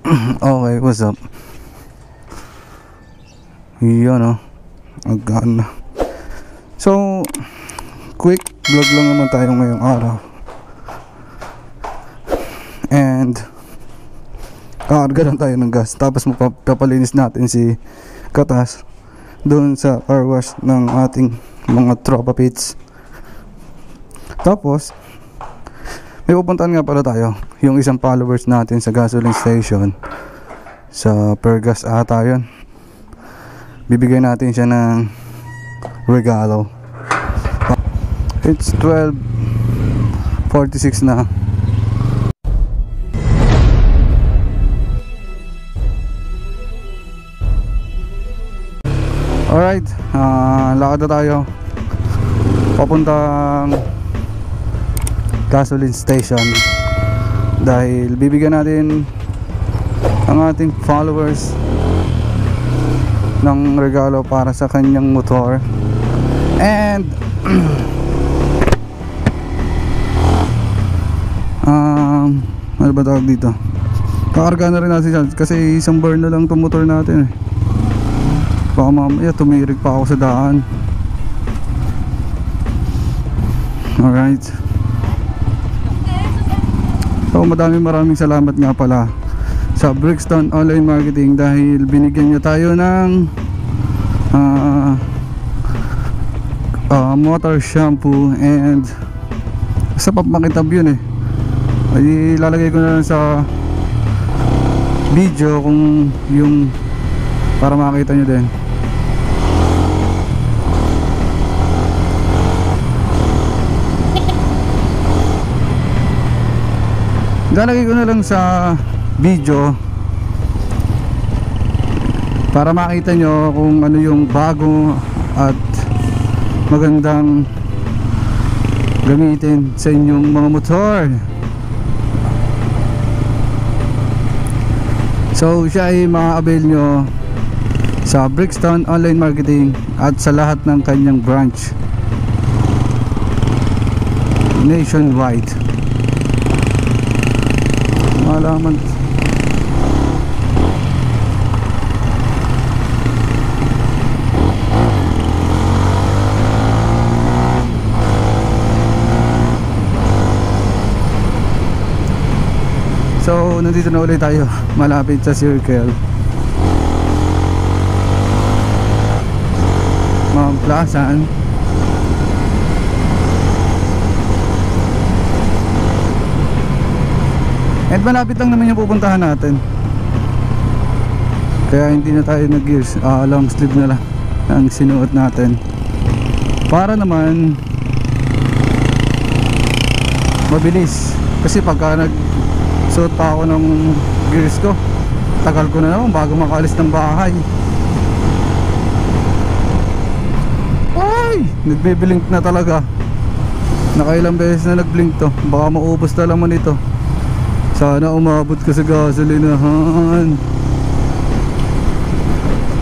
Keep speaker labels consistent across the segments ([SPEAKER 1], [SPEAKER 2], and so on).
[SPEAKER 1] Okay, what's up? Yun agana. So, quick vlog lang naman tayo ngayong araw. And kakarga lang tayo ng gas. Tapos mapapalinis natin si Katas doon sa car wash ng ating mga tropa pits. Tapos may pupuntahan nga pala tayo, yung isang followers natin sa gasoline station sa Pergas ata yun. Bibigyan natin siya ng regalo. It's 12:46 na. Alright, lakad na tayo papuntang gasoline station dahil bibigyan natin ang ating followers ng regalo para sa kanyang motor. And ano ba tawag dito, kakarga na rin natin siya kasi isang burn na lang itong motor natin baka mamaya tumirik pa ako sa daan. Alright, so maraming salamat nga pala sa Brixton Online Marketing dahil binigyan niya tayo ng motor shampoo and sa pampakitab yun ilalagay ko na lang sa video kung yung para makita nyo din. Ilalagay ko na lang sa video para makita nyo kung ano yung bago at magandang gamitin sa inyong mga motor. So siya ay ma-avail nyo sa Brixton Online Marketing at sa lahat ng kanyang branch nationwide. Malaman. So nandito na ulit tayo malapit sa circle Mamplasan. And malapit lang naman yung pupuntahan natin, kaya hindi na tayo nag-gears, long sleeve na lang ang sinuot natin para naman mabilis. Kasi pagka nagsuot pa ako ng gears ko, tagal ko na naman bago makaalis ng bahay. Ay! Nagbiblink na talaga. Nakailang beses na nagblink to. Baka maubos na naman ito. Sana umabot ka sa gasolinahan.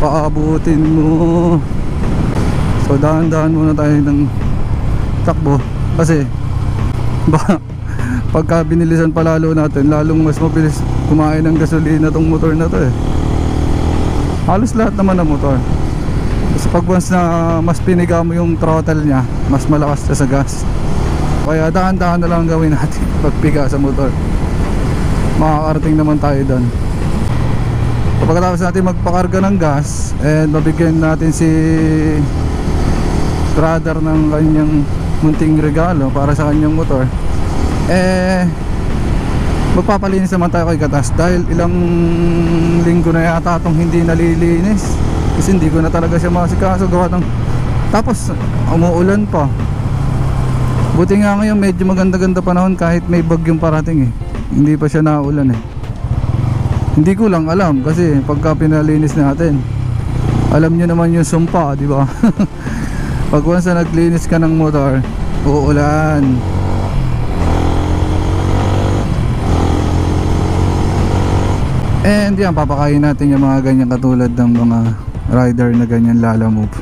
[SPEAKER 1] Paabutin mo. So dahan-dahan muna tayo ng takbo kasi baka pagka binilisan palalo natin, lalong mas mabilis kumain ng gasolina tong motor na to Halos lahat naman ng motor. Kasi pag once na mas piniga mo yung throttle nya, mas malakas siya sa gas. Kaya dahan-dahan na lang gawin natin pagpiga sa motor. Makakarating naman tayo doon. Pagkatapos natin magpakarga ng gas and mabigyan natin si brother ng kanyang munting regalo para sa kanyang motor, magpapalinis naman tayo kay Katas dahil ilang linggo na yata itong hindi nalilinis kasi hindi ko na talaga siya masikaso gawa ng tapos umuulan pa. Buti nga ngayon medyo maganda-ganda panahon kahit may bagyong parating hindi pa siya naulan Hindi ko lang alam kasi pagka pinalinis natin, alam nyo naman yung sumpa, di ba? Pag once na naglinis ka ng motor, uulan. And yan, papakain natin yung mga ganyan katulad ng mga rider na ganyan lalamove.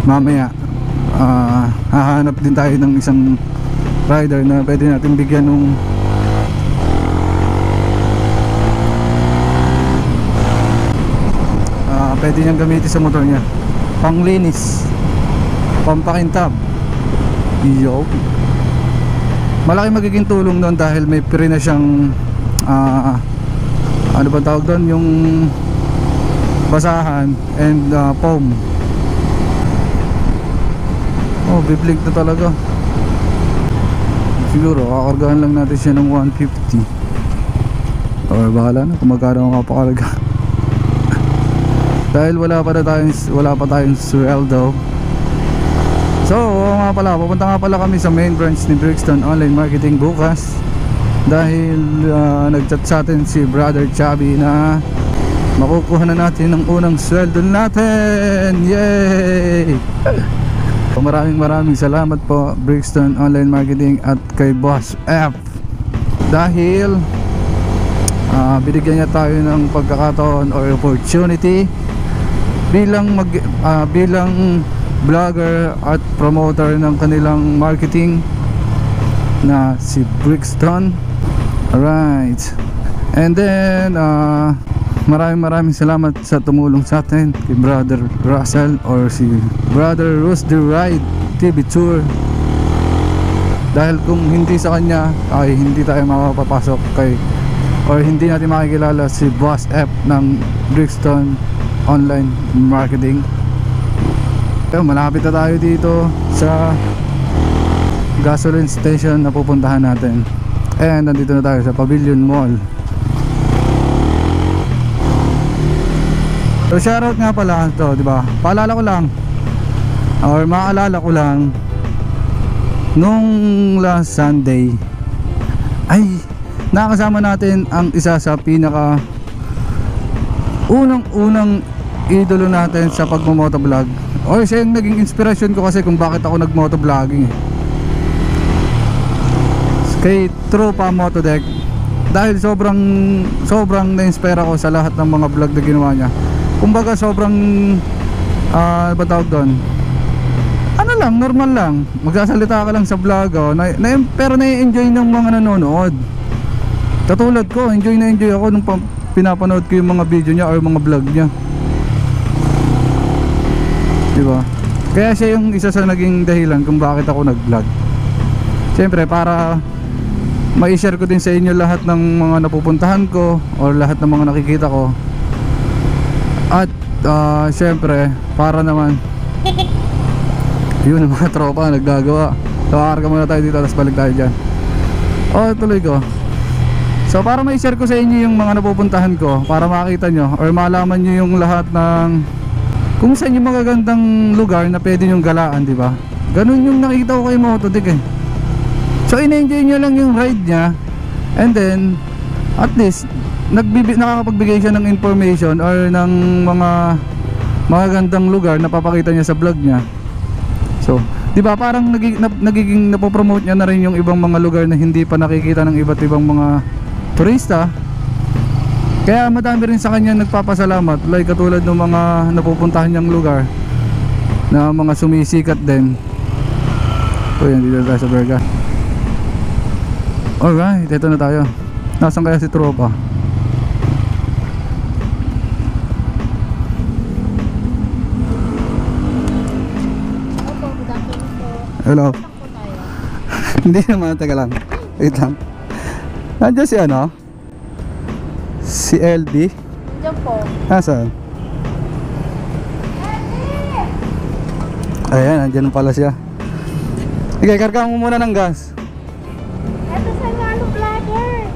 [SPEAKER 1] Mamaya hahanap din tayo ng isang rider na pwede natin bigyan ng pwede niyang gamitin sa motor niya. Panglinis, pampakintab. Yo. Malaki magiging tulong doon dahil may free na siyang ano ba tawag doon, yung basahan and foam. Oh, biblig na talaga. Siguro kakargahan lang natin siya ng 150 or bahala na kung magkano ang kapakarga. Dahil wala pa tayong sweldo. So nga pala, pupunta nga pala kami sa main branch ni Brixton Online Marketing bukas. Dahil nagchat sa atin si Brother Chubby na makukuha na natin ang unang sweldo natin. Yay! So, maraming salamat po Brixton Online Marketing at kay Boss F. Dahil binigyan niya tayo ng pagkakataon or opportunity bilang vlogger at promoter ng kanilang marketing na si Brixton. Alright, and then maraming salamat sa tumulong sa atin kay Brother Russell or si Brother Rose the Ride TV Tour. Dahil kung hindi sa kanya ay hindi tayo makapapasok or hindi natin makikilala si Boss F ng Brixton Online Marketing. So, malapit na tayo dito sa gasoline station na pupuntahan natin. And nandito na tayo sa Pavilion Mall. So shoutout nga pala to, di ba? Paalala ko lang or maalala ko lang nung last Sunday ay nakasama natin ang isa sa pinaka unang idolo natin sa pagmo-motovlog. O siya yung naging inspirasyon ko kasi kung bakit ako nag-motovlogging kay Tropa Motodeck. Dahil sobrang na-inspire ako sa lahat ng mga vlog na ginawa niya. Kumbaga sobrang ba tawag doon, ano lang, normal lang, magsasalita ka lang sa vlog pero nai-enjoy ng mga nanonood. Katulad ko, enjoy ako nung pinapanood ko yung mga video niya or mga vlog niya, diba? Kaya siya yung isa sa naging dahilan kung bakit ako nag-vlog. Siyempre para mai-share ko din sa inyo lahat ng mga napupuntahan ko or lahat ng mga nakikita ko. At siyempre para naman yun ang mga tropa naggagawa. So kakarga muna tayo dito tapos balik tayo dyan. Tuloy ko. So para mai-share ko sa inyo yung mga napupuntahan ko, para makita nyo or malaman nyo yung lahat ng kung saan yung magagandang lugar na pwede nyong galaan, di ba? Ganun yung nakita ko kay Motodeck eh. So in-enjoy nyo lang yung ride nya, and then at least nakakapagbigay siya ng information or ng mga magagandang lugar na papakita niya sa vlog niya. So, 'di ba parang nagiging napopromote niya na rin yung ibang mga lugar na hindi pa nakikita ng iba't ibang mga turista. Kaya madami rin sa kanya nagpapasalamat, like katulad ng mga napupuntahan niyang lugar na mga sumisikat din. So, yan dito tayo sa Berga. Alright, ito na tayo. Nasaan kaya si Tropa? Hello. Hindi naman, teka lang. Wait lang. Nandiyan si ano? Si LD?
[SPEAKER 2] Nandiyan po.
[SPEAKER 1] Nasaan? Ayan, nandiyan pala siya. Sige, karga mo muna ng gas.
[SPEAKER 2] Ito sa ano, vlogger.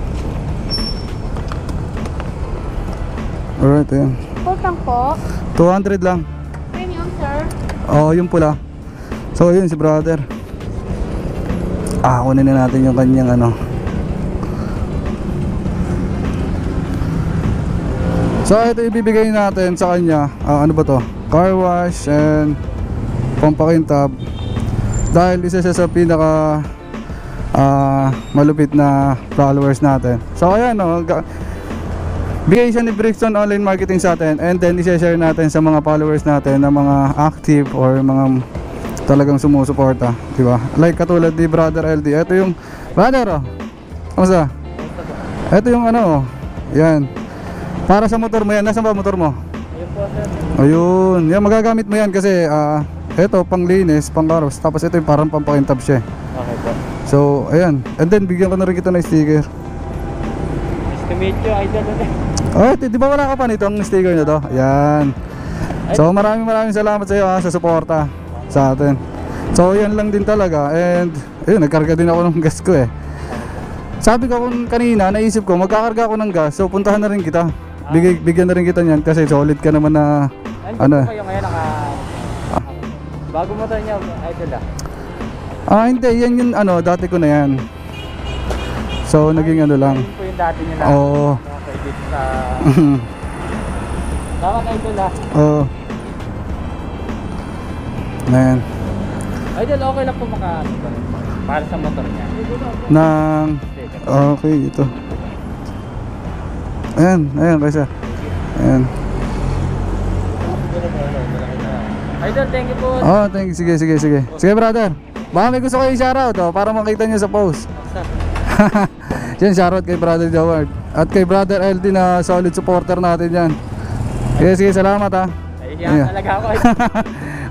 [SPEAKER 1] Alright, ayan.
[SPEAKER 2] Full tank po.
[SPEAKER 1] 200 lang.
[SPEAKER 2] Premium, sir.
[SPEAKER 1] Oo, yung pula. So yun si brother. Kunin na natin yung kanyang ano. So ito ibibigay natin sa kanya. Ano ba to? Car wash and pampakintab. Dahil isa siya sa pinaka malupit na followers natin. So ayan bigay siya ni Brixton Online Marketing sa atin, and then i-share natin sa mga followers natin na mga active or mga talagang sumusuporta, di ba? Like katulad ni Brother LD. Ito yung brother, kamusta? Ito yung ano, yan. Para sa motor mo yan. Nasaan ba motor mo?
[SPEAKER 2] Ayun po, sir.
[SPEAKER 1] Ayun, yan magagamit mo yan kasi eto pang linis, pang karos, tapos ito yung parang pampakintab siya.
[SPEAKER 3] Okay po.
[SPEAKER 1] So, ayan. And then bigyan ko na rin kita ng sticker.
[SPEAKER 3] Nice to meet you, idol ulit.
[SPEAKER 1] Oh, di ba wala ka pa nito ang sticker na to? Ayan. So, maraming salamat sa iyo sa suporta sa atin. So, yan lang din talaga. And ayun, nagkarga din ako ng gas ko eh. Sabi ko kung kanina, naisip ko magkakarga ako ng gas. So, puntahan na rin kita. Bigyan na rin kita niyan kasi solid ka naman na
[SPEAKER 3] Ano po kayo ngayon bago mo tayo niya, idol
[SPEAKER 1] hindi, yan yung dati ko na yan. So, naging ano lang.
[SPEAKER 3] Yun po yung dati niya na.
[SPEAKER 1] Oo.
[SPEAKER 3] Okay, dito sa... Tawag idol
[SPEAKER 1] Oo. Ayan.
[SPEAKER 3] Idol, okay lang po para sa motor niya.
[SPEAKER 1] Nang okay, ito. Ayan kaysa. Ayan.
[SPEAKER 3] Idol, thank you po.
[SPEAKER 1] Oh, thank you. Sige. Sige, brother. Baka may gusto kayo i-shoutout para makita nyo sa post. Yan, shoutout kay brother Joward. At kay brother LD na solid supporter natin yan. Sige, salamat ha.
[SPEAKER 3] Nahihiyan talaga ako.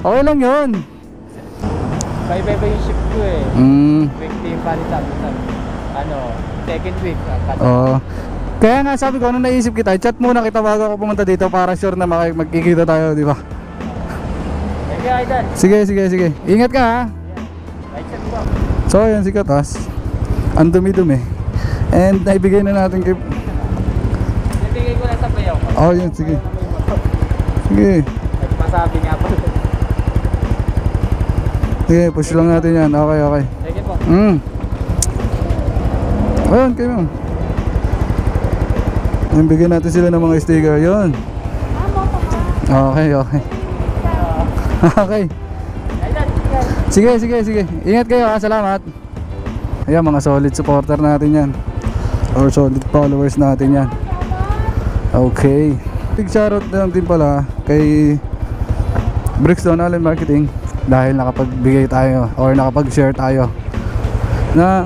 [SPEAKER 1] Okay lang yun.
[SPEAKER 3] Bye-bye yung shift ko eh. Week team palitan. Second week.
[SPEAKER 1] Oo. Kaya nga sabi ko, nung naisip kita, chat muna kita bago ako pumunta dito para sure na magkikita tayo, di ba?
[SPEAKER 3] Thank you, idol.
[SPEAKER 1] Sige. Ingat ka ha.
[SPEAKER 3] Right check po.
[SPEAKER 1] So yan si Katas. Ang dumi-dumi. And naibigay na natin kay...
[SPEAKER 3] Nabigay ko lang sa bayaw.
[SPEAKER 1] Oh yan, sige. Sige.
[SPEAKER 3] Nagpasabi nga po.
[SPEAKER 1] Sige, push lang natin yan. Okay.
[SPEAKER 3] Thank you po.
[SPEAKER 1] Ayun, kayo. Yan, bigyan natin sila ng mga sticker. Yun. Okay. Okay. Sige. Ingat kayo ha. Salamat. Ayan, mga solid supporter natin yan. Or solid followers natin yan. Okay. Big shoutout na lang din pala kay Brickstone Online Marketing dahil nakapagbigay tayo or nakapag-share tayo na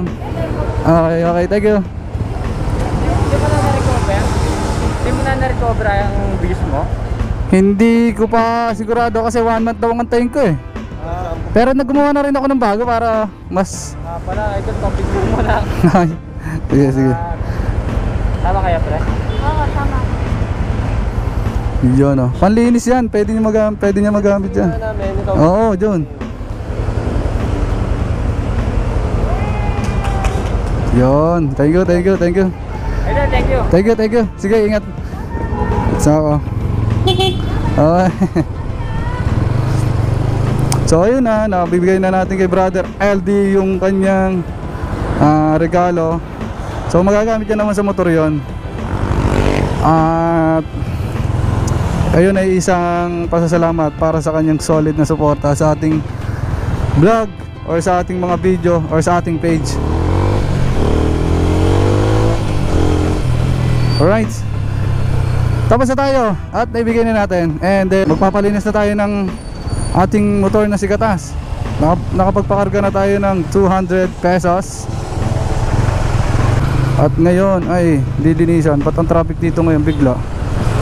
[SPEAKER 1] okay, thank you.
[SPEAKER 3] Hindi mo na na-recover ang bilis mo?
[SPEAKER 1] Hindi ko pa sigurado kasi 1 month daw ang antayin ko eh. Pero gumawa na rin ako ng bago para mas
[SPEAKER 3] Pala, idol, topic mo na.
[SPEAKER 1] sige.
[SPEAKER 3] Tama kaya, pre?
[SPEAKER 2] Oo, tama.
[SPEAKER 1] Yun oh. Panlinis yan. Pwede niya magamit yan. Oo, John. Yun. Thank you.
[SPEAKER 3] Idol, thank you.
[SPEAKER 1] Thank you. Sige, ingat. So, okay. So ayun na, nabibigay na natin kay brother LD yung kanyang regalo. So magagamit niya naman sa motor yon. At ayun ay isang pasasalamat para sa kanyang solid na suporta sa ating vlog or sa ating mga video or sa ating page. Alright, tapos na tayo at naibigay na natin. And then magpapalinis na tayo ng ating motor na si Katas. Nakapagpakarga na tayo ng 200 pesos. At ngayon ay didinisan. Ba't ang traffic dito ngayon bigla?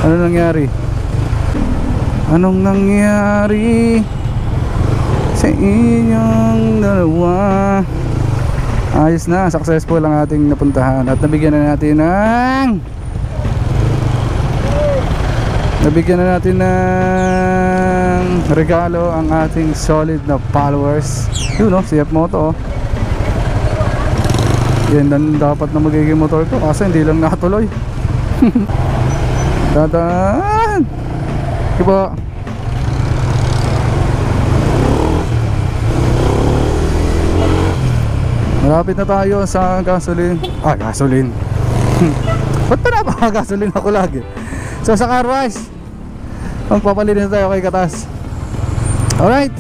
[SPEAKER 1] Ano nangyari? Anong nangyari sa inyong dalawa? Ayos na, successful ang ating napuntahan. At nabigyan na natin ng regalo ang ating solid na followers. Yun o, CF Moto o. Yan lang dapat na magiging motor ko kasi hindi lang natuloy. Dadaan. Diba? Malapit na tayo sa gasoline. Gasoline. Ba't pa napaka-gasoline ako lagi? So sa car wash, magpapalinis tayo kay Katas. Alright.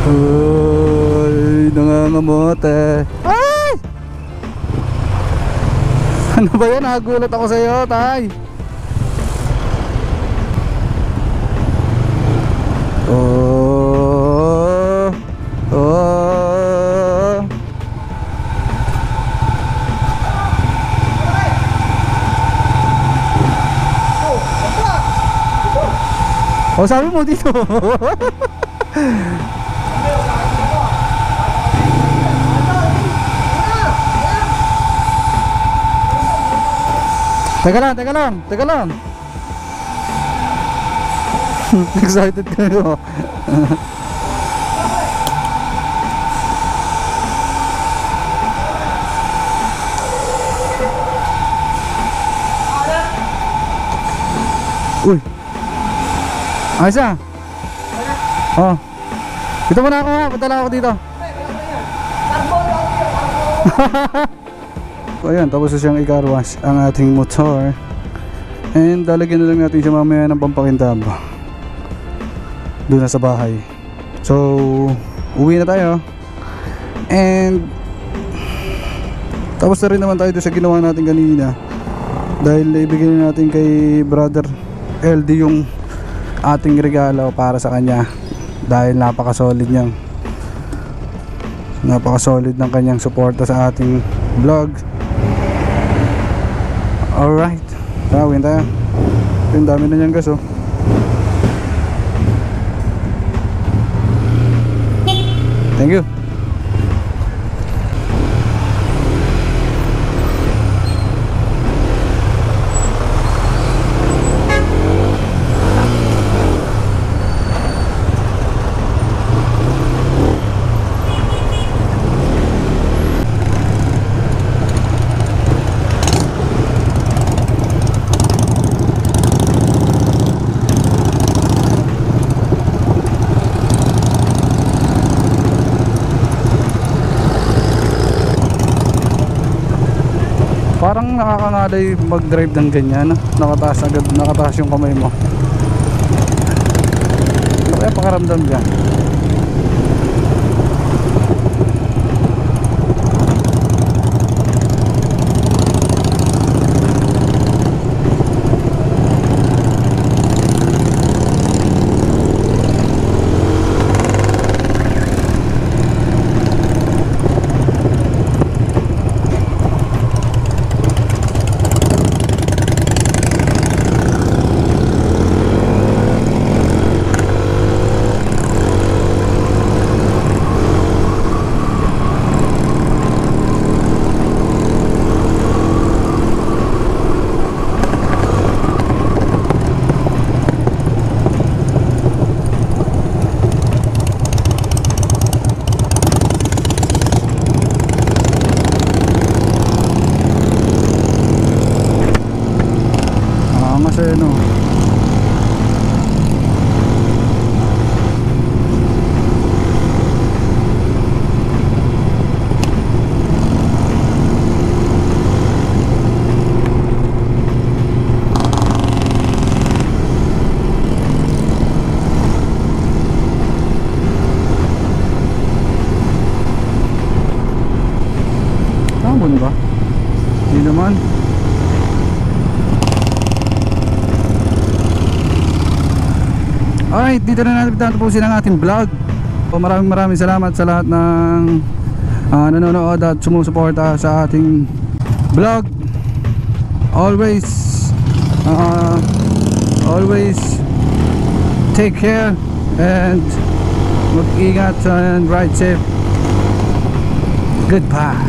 [SPEAKER 1] Uy, nangangamote. Ay! Ano ba yan? Nagulat ako sa iyo, tay. O sabi mo dito. Teka lang. Excited kayo. Uy. Ayos na. Oh. Dito muna ako ha. Punta lang ako dito. So ayan, tapos na siyang i-car wash ang ating motor. And lalagyan na lang natin siya mamaya ng pampakintab doon na sa bahay. So uwi na tayo. And tapos na rin naman tayo doon sa ginawa natin kanina. Dahil ibigay na natin kay brother LD yung ating regalo para sa kanya. Dahil napaka-solid ng kanyang suporta sa ating vlog. Alright, tawin tayo. Yung dami na niyang gas oh. Thank you. Parang nakakangalay mag-drive ng ganyan, nakataas agad, nakataas yung kamay mo. Ano kaya pakaramdam dyan? Kasi no. Tama ba? Hindi naman. Alright, dito na natin tapusin ang ating vlog. So, maraming salamat sa lahat ng nanonood at sumusuporta sa ating vlog. Always take care and mag-ingat and ride safe. Goodbye.